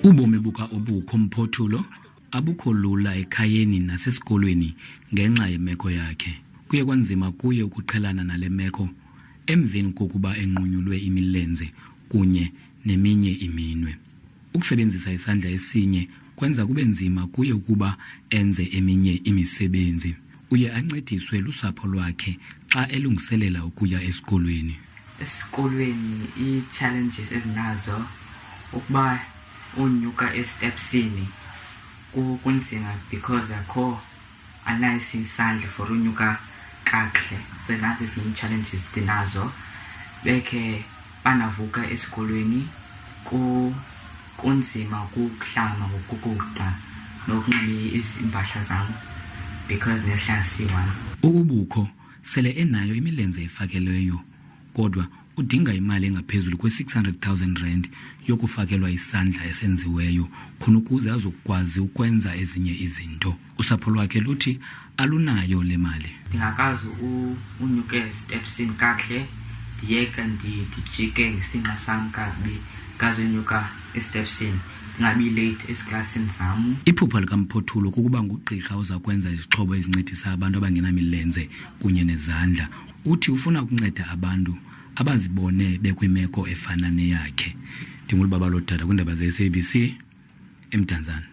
Ubomi buka-Ubukho mpotulo abukho lula ekhayeni nasesikolweni ngenxa yemeko yakhe. Kuye kwanzima kuye ukuqhelana nale meko emveni kokuba enqunyulwe imilenze kunye neminye iminwe. Ukusebenzisa isandla esinye kwenza kube nzima kuye ukuba enze eminye imisebenzi. Uye ancediswe lusapho lwakhe xa elungiselela ukuya esikolweni. Esikolweni ii-challenges ezinazo ukuba unyuka estepsini kunzima because akho anayo isandla for unyuka kakuhle. So nazo ezinye ii-challenges dinazo. Bekhe banavuka esikolweni kunzima ukuhlamba ngokukutya nokunxiba izimpahla zam because nehlasiwana. U-Ubukho sele enayo imilenze efakelweyo kodwa udinga imali engaphezulu kwe-600,000 rand yokufakelwa isandla esenziweyo khona ukuze azokwazi ukwenza ezinye izinto. Usapho lwakhe luthi alunayo le mali. Ndingakazi unyuke estepsini kakuhle, ndiyeke ndijike ngesinqa sam kakubi kaze unyuka estepsini ndingabi late eziklasini zam. Iphupha likampotulo kukuba ngugqirha oza kwenza izixhobo ezincedisa abantu abangenamilenze kunye nezandla. Uthi ufuna ukunceda abantu abazibone bekwimeko efana neyakhe. Ndingulubaba lodada kwiindaba ze-SABC eMdantsane.